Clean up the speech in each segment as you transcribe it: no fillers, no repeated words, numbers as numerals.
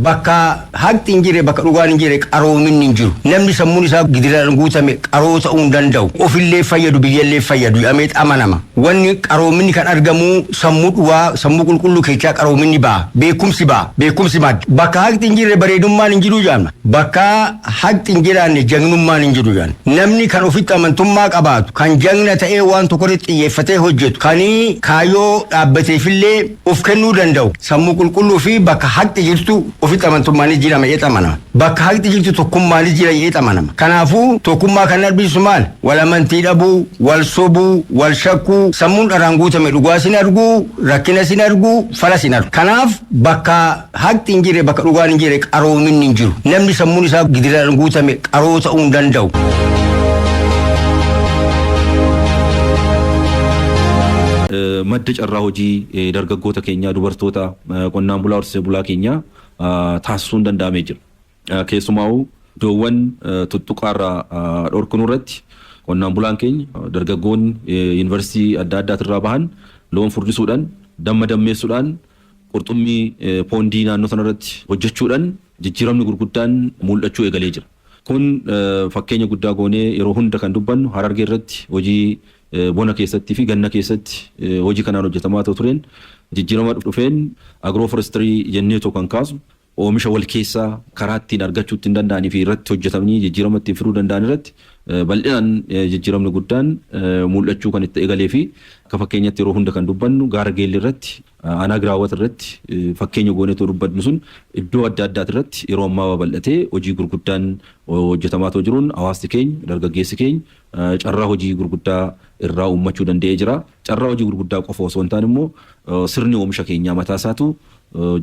bakka haqti hin jirre bakka dhugaan hin jirre qaroominni hin jiru. Namni sammuun isaa gidiraan guutame qaroo ta'uu hin danda'u. Ofillee fayyadu biyyallee fayyadu ameet amanama. Wanni qaroominni kan argamu sammuu dhugaa sammuu qulqulluu keessaa qaroominni ba'a. Beekumsi ba'a. Beekumsi madda. Bakka haqti hin jirre bareedummaan hin jiru jaamna. Bakka haqti hin jiraanne jagnummaan hin jiru jaamna. Namni kan ofitti amantummaa qabaatu kan jagna ta'ee waan tokko irratti xiyyeeffatee hojjetu kanii kaayyoo dhaabbateefillee of kennuu danda'u. Sammuu qulqulluu fi bakka haqti jirtu ofitti amantummaanis jira ma'ee xamanama. Bakka haqti jirtu tokkummaanis jira ma'ee xamanama. Kanaafuu tokkummaa kan arbisu maal? Wal amantii dhabuu, wal sobuu, wal shakkuu, sammuun dharaan guutame dhugaa sin argu, rakkina sin argu, fala sin argu. Kanaaf bakka haqti hin jirre bakka dhugaan hin jirre qaroominni hin jiru. Namni sammuun isaa gidiraan guutame qaroo ta'uu hin danda'u. Madda carraa hojii dargaggoota keenya dubartoota qonnaan bulaa horsiisee bulaa keenya taasisuun danda'amee jira. Keessumaa iddoowwan tuttuqaarraa dhorkinu irratti qonnaan bulaan keenya dargaggoonni yuunivarsiitii adda addaatirraa bahan loon furdisuudhaan damma dammeessuudhaan qurxummii poondii naannoo sanarratti hojjechuudhaan jijjiiramni gurguddaan mul'achuu eegalee jira. Kun fakkeenya guddaa goonee yeroo hunda kan dubbannu Harargee irratti hojii bona keessatti fi ganna keessatti hojii kanaan hojjetamaa tureen jijjiirama dhufeen agrooforestirii jennee kan kaasu oomisha wal keessaa karaa ittiin argachuu ittiin danda'anii fi irratti hojjetamanii jijjiirama ittiin fiduu danda'an irratti bal'inaan jijjiiramni guddaan mul'achuu kan itti eegalee fi akka fakkeenyatti yeroo hunda kan dubbannu gaara geelli irratti aanaa giraawwat irratti fakkeenya gooneetoo dubbannu sun iddoo adda addaati irratti yeroo ammaa babal'atee hojii gurguddaan hojjetamaa jiruun hawaasni keenya dargaggeessi keenya carraa hojii gurguddaa irraa uummachuu danda'ee jira. Carraa hojii gurguddaa qofa osoo hin taane immoo sirni oomisha keenyaa mataa isaatu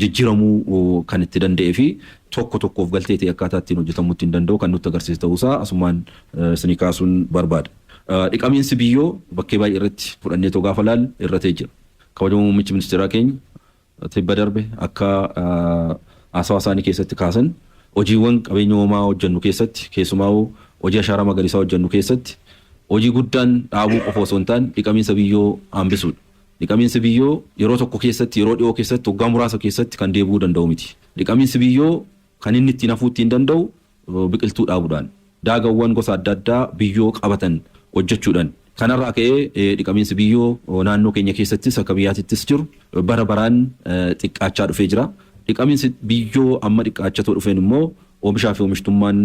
jijjiiramuu kan itti danda'ee fi tokkoof galtee ta'e akkaataa ittiin hojjetamuu ittiin danda'u kan nutti agarsiisu ta'uusaa asumaan isinii kaasuun barbaada. Dhiqamiinsi biyyoo bakkee baay'ee irratti fudhannee gaafa ilaallu irratee jira. Kabajamoo muummichi ministeeraa keenya tibba darbe akka haasawaa isaanii keessatti kaasan hojiiwwan qabeenya uumamaa hojjennu keessatti keessumaa hojii ashaaraa magariisaa hojjennu keessatti hojii guddaan dhaabuu qofa osoo hin taane dhiqamiinsa biyyoo hambisuudha. Dhiqamiinsi biyyoo yeroo tokko keessatti yeroo dhiyoo keessatti waggaa muraasa keessatti kan deebi'uu danda'u miti. Dhiqamiinsi biyyoo kan inni ittiin hafuu ittiin danda'u biqiltuu dhaabuudhaan daagawwan gosa adda addaa biyyoo qabatan hojjechuudhaan. Kanarraa ka'ee dhiqamiinsi biyyoo naannoo keenya keessattis akka biyyaatittis jiru bara baraan xiqqaachaa dhufee jira. Dhiqamiinsi biyyoo amma xiqqaachaa dhufeen immoo oomishaa fi oomishtummaan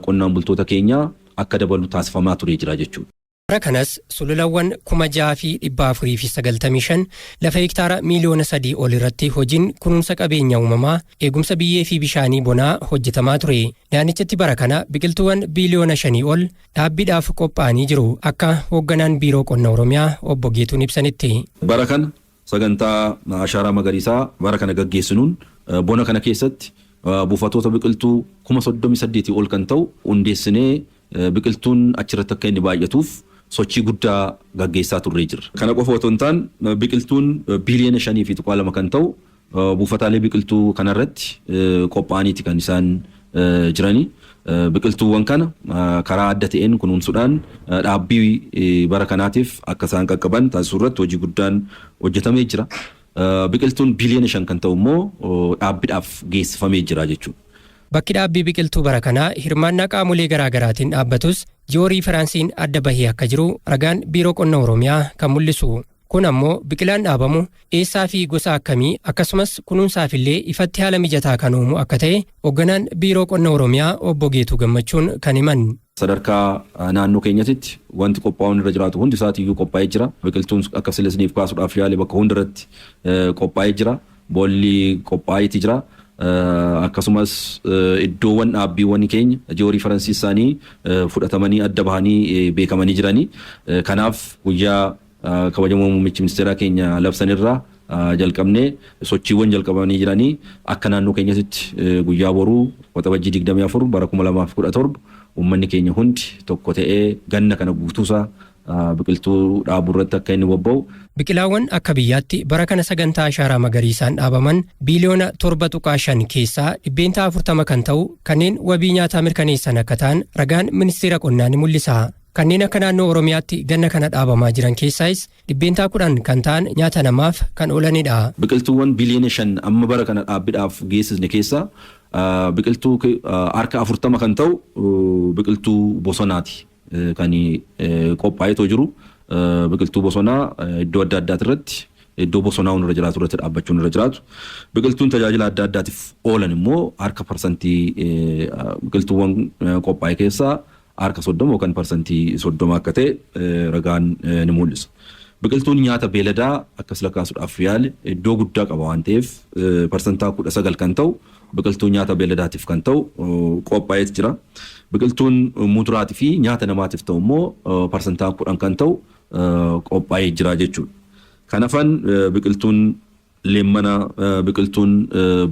qonnaan bultoota keenyaa akka dabalu taasifamaa turee jira jechuudha. Bara kanas sululawwan 6,495 lafa hektaara miliyoona 3 ol irratti hojiin kunuunsa qabeenya uumamaa eegumsa biyyee fi bishaanii bonaa hojjetamaa ture. Naannichatti bara kana biqiltuuwwan biliyoona 5 ol dhaabbiidhaaf qophaa'anii jiru akka hoogganaan biiroo qonna Oromiyaa obbo Geetuun ibsanitti. Bara kana sagantaa ashaaraa magariisaa bara kana gaggeessinuun bona kana keessatti buufatoota biqiltuu 38,000 ol kan ta'u hundeessinee biqiltuun achirratti akka inni baay'atuuf sochii guddaa gaggeessaa turree jira. Kana qofa otoo hin taane biqiltuun biliyoona 5.2 kan ta'u buufataalee biqiltuu kanarratti qophaa'aniiti kan isaan jiranii. Biqiltuuwwan kana karaa adda ta'een kunuunsuudhaan dhaabbii bara kanaatiif akka isaan qaqqaban taasisuu irratti hojii guddaan hojjetamee jira. Biqiltuun biliyoona 5 kan ta'u immoo dhaabbiidhaaf geessifamee jira jechuudha. Bakki dhaabbii biqiltuu bara kanaa hirmaannaa qaamolee garaa garaatiin dhaabbatus jiyoo Faransiin adda bahee akka jiru ragaan biiroo qonna Oromiyaa kan mul'isu. Kun ammoo biqilaan dhaabamu eessaa fi gosa akkamii akkasumas kunuunsaafillee ifatti haala mijataa kan uumu akka ta'e hoogganaan biiroo qonna Oromiyaa obbo Geetuu Gammachuun kan himan. Sadarkaa naannoo keenyatti wanti qophaa'uun irra jiraatu hundi isaatiiyyuu qophaa'ee jira. Biqiltuun akka silesniif kaasuudhaaf yaale bakka hundarratti qophaa'ee jira. Boolli qophaa'eeti jira. Akkasumas iddoowwan dhaabbiiwwan keenya jiyoo Faransii isaanii fudhatamanii adda bahanii beekamanii jiranii. Kanaaf guyyaa kabajamoo muummichi ministeeraa keenya labsanirraa jalqabnee sochiiwwan jalqabanii jiranii akka naannoo keenyatti guyyaa boruu waxabajjii 24 bara 2017 uummanni keenya hundi tokko ta'ee ganna kana guutuusaa biqiltuu dhaabuu irratti akka inni bobba'u. Biqilaawwan akka biyyaatti bara kana sagantaa ashaaraa magariisaan dhaabaman biliyoona 7.5 keessaa 40% kan ta'u kanneen wabii nyaataa mirkaneessan akka ta'an ragaan ministeera qonnaa ni mul'isa. Kanneen akka naannoo Oromiyaatti ganna kana dhaabamaa jiran keessaayis 10% kan ta'an nyaata namaaf kan oolanidha. Biqiltuuwwan biliyoona 5 amma bara kana dhaabbiidhaaf geessisne keessaa biqiltuu harka 40 kan ta'u biqiltuu bosonaati kan qophaa'ee jiru. Biqiltuu bosonaa iddoo adda addaati irratti iddoo bosonaa irra jiraatu irratti dhaabbachuun irra jiraatu. Biqiltuun tajaajila adda addaatiif oolan immoo harka parsantii biqiltuuwwan qophaa'e keessaa harka 30 yookaan parsantii 30 akka ta'e ragaan ni mul'isa. Biqiltuun nyaata beeladaa akkas lakkaasuudhaaf yaale iddoo guddaa qaba waan ta'eef parsantaa 19 kan ta'u biqiltuun nyaata beeladaatiif kan ta'u qophaa'ee jira. Biqiltuun muduraatii fi nyaata namaatiif ta'u immoo parsantaa 10 kan ta'u qophaa'ee jira jechuudha. Kanaafan biqiltuun leemmanaa biqiltuun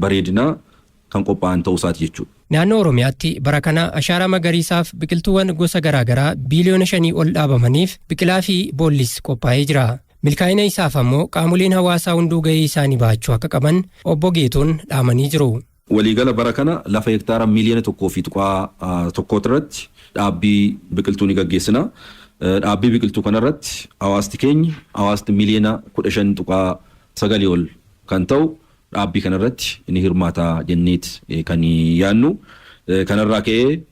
bareedinaa kan qophaa'an ta'uu isaati jechuudha. Naannoo Oromiyaatti bara kana ashaaraa magariisaaf biqiltuuwwan gosa garaagaraa biliyoona 5 ol dhaabamaniif biqilaa fi boollis qophaa'ee jira. Milkaa'ina isaaf ammoo qaamoleen hawaasaa hunduu gahee isaanii baachuu akka qaban obbo Geetuun dhaamanii jiru. Waliigala bara kana lafa hektaara miliyoona 1.1 irratti dhaabbii biqiltuu ni gaggeessina. Dhaabbii biqiltuu kanarratti hawaasti keenya hawaasti miliyoona 15.9 ol kan ta'u dhaabbii kanarratti ni hirmaata jenneet kan yaannu. Kanarraa ka'ee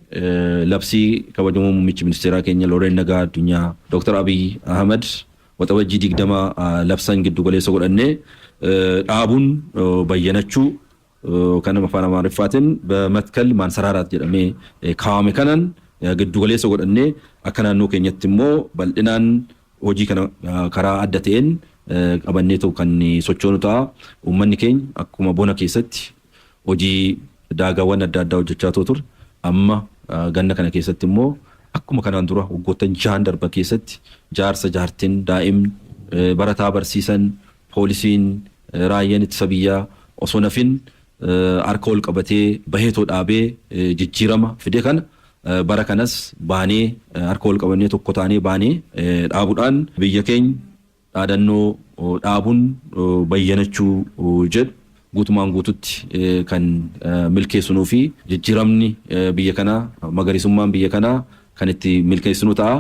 labsii kabajamoo muummichi ministeeraa keenya Loreen Nagaa Addunyaa Dr. Abiy Ahmed waxabajjii 20 labsan giddu galeessa godhannee dhaabuun bayyanachuu kan afaan Amaariffaatiin በመትከል ማንሰራራት jedhamee kaawame kanan giddu galeessa godhannee akka naannoo keenyatti immoo bal'inaan hojii kana karaa adda ta'een qabannee ta'u kan sochoonu ta'a. Uummanni keenya akkuma bona keessatti hojii daagaawwan adda addaa hojjechaa ture amma ganna kana keessatti immoo akkuma kanaan dura waggoottan 6 darban keessatti jaarsa jaartiin daa'imni barataa barsiisan poolisiin raayyaan ittisa biyyaa osoo nafin harka ol qabatee baheetoo dhaabee jijjiirama fide kana bara kanas baanee harka ol qabannee tokko taanee baanee dhaabuudhaan biyya keenya dhaadannoo dhaabuun bayyanachuu jedhu guutumaan guututti kan milkeessinuu fi jijjiiramni biyya kanaa magariisummaan biyya kanaa kan itti milkeessinu ta'a.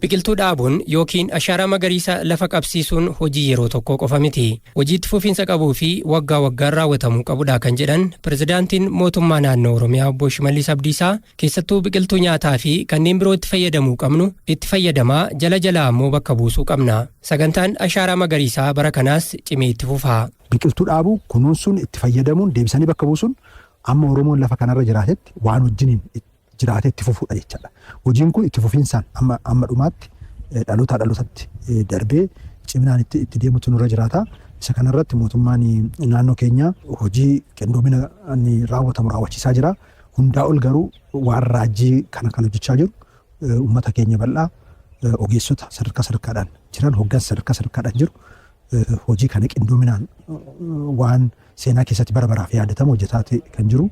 Biqiltuu dhaabuun yookiin ashaaraa magariisa lafa qabsiisuun hojii yeroo tokko qofa miti. Hojiitti fufiinsa qabuu fi waggaa waggaan raawwatamuu qabudha kan jedhan pirezidaantiin mootummaa naannoo Oromiyaa obbo Shimallis Abdiisaa keessattuu biqiltuu nyaataa fi kanneen biroo itti fayyadamuu qabnu itti fayyadamaa jala jalaa ammoo bakka buusuu qabna. Sagantaan ashaaraa magariisaa bara kanaas cimee itti fufa. Biqiltuu dhaabuu kunuunsuun itti fayyadamuun deebisanii bakka buusuun amma Oromoon lafa kanarra jiraatetti waan wajjiniin jiraatee itti fufuudha jechaadha. Hojiin kun itti fufiinsaan amma dhumaatti dhalootatti darbee ciminaan itti deemutu nurra jiraata. Isa kanarratti mootummaan naannoo keenyaa hojii qindoomina raawwatamu raawwachiisaa jira. Hundaa ol garuu waan raajii kana kan hojjechaa jiru uummata keenya bal'aa ogeessota sadarkaadhaan jiran hoggansa sadarkaadhaan jiru hojii kana qindoominaan waan seenaa keessatti bara baraaf yaadatamu hojjetaa kan jiru.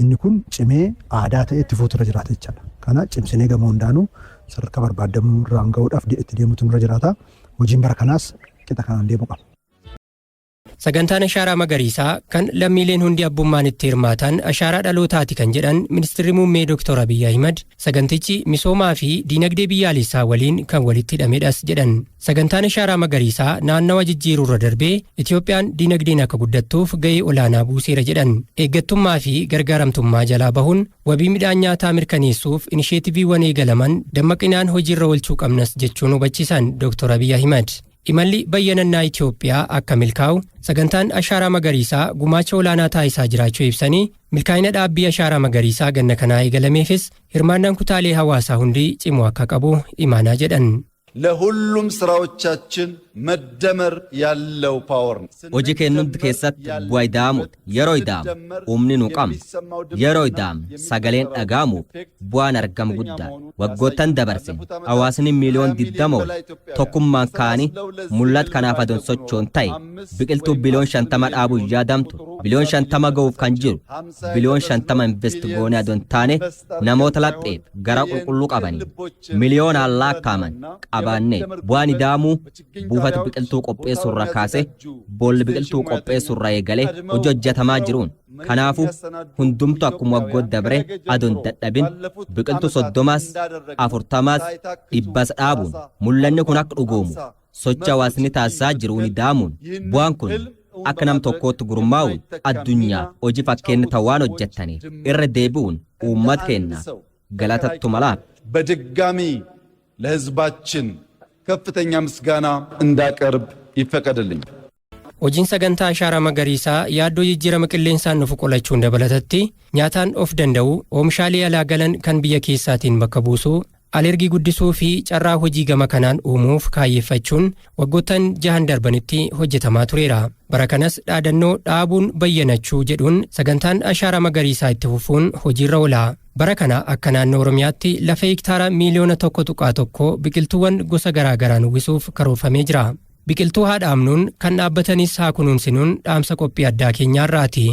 Inni kun cimee aadaa ta'e itti fuutura jiraata jechaadha. Kana cimsinee gama hundaanuu sadarkaa barbaadamu irraan ga'uudhaaf itti deemutu nurra jiraata. Hojiin bara kanaas qixa kanaan deemuu qaba. Sagantaan ashaaraa magariisaa kan lammiileen hundi abbummaan itti hirmaatan ashaaraa dhalootaati kan jedhan ministeerri muummee Dr. Abiy Ahmed sagantichi misoomaa fi diinagdee biyyaalessaa waliin kan walitti hidhamedhas jedhan. Sagantaan ashaaraa magariisaa naannawa jijjiiruurra darbee Itoophiyaan diinagdeen akka guddattuuf gahee olaanaa buuseera jedhan. Eeggattummaa fi gargaaramtummaa jalaa bahuun wabii midhaan nyaataa mirkaneessuuf inisheetiiviiwwan eegalaman dammaqinaan hojiirra oolchuu qabnas jechuun hubachiisan Dr. Abiy Ahmed. Imalli bayyanannaa Itoophiyaa akka milkaa'u sagantaan ashaaraa magariisaa gumaacha olaanaa taasisaa jiraachuu ibsanii milkaa'ina dhaabbii ashaaraa magariisaa ganna kanaa eegalameefis hirmaannaan kutaalee hawaasaa hundi cimuu akka qabu imaanaa jedhan. ለሁሉም ስራዎቻችን መደመር ያለው ፓወር hojii kennutti keessatti bu'aa ida'amuudha yeroo ida'amu humni nu qabnu yeroo ida'amu sagaleen dhaga'amuuf bu'aan argamu guddaa waggoottan dabarsin hawaasni miliyoon 20 ol tokkummaan kaanii mul'at kanaaf adoon sochoon ta'e biqiltuu biliyoon 50 dhaabuuf yaadamtu biliyoon 50 ga'uuf kan jiru biliyoon 50 invest goonee adoon taane namoota lapheef gara qulqulluu qabanii miliyoonaan lakkaa'aman qabaanne bu'aan ida'amuu buufata biqiltuu qopheessurra kaase boolli biqiltuu qopheessurra eegalee hojii hojjetamaa jiruun kanaafu hundumtu akkuma waggoot dabre adoon dadhabin biqiltuu 30 40 100 dhaabuun mul'anni kun akka dhugoomu socha hawaasni taasisaa jiruun ida'amuun bu'aan kun akka nam tokkootti gurmaa'uun addunyaa hojii fakkeenya ta'aan hojjettaniif irra deebi'uun uummata keenya galatattu malaaf በድጋሚ ለህዝባችን ከፍተኛ ምስጋና እንዳቀርብ ይፈቀድልኝ። Hojiin sagantaa ashaaraa magariisaa yaaddoo jijjiirama qilleensaan nuuf qolachuun dabalatatti nyaataan of danda'u oomishaalee alaa galan kan biyya keessaatiin bakka buusuu alergii guddisuu fi carraa hojii gama kanaan uumuuf kaayyeeffachuun waggoottan 6 darbanitti hojjetamaa tureera. Bara kanas dhaadannoo dhaabuun bayyanachuu jedhuun sagantaan ashaaraa magariisaa itti fufuun hojiirra oola. Bara kana akka naannoo Oromiyaatti lafa hektaara miliyoona 1.1 biqiltuuwwan gosa garaagaraan uwwisuuf karoorfamee jira. Biqiltuu haa dhaabnuun kan dhaabbatanis haa kunuunsinuun dhaamsa qophii addaa keenyaarraati.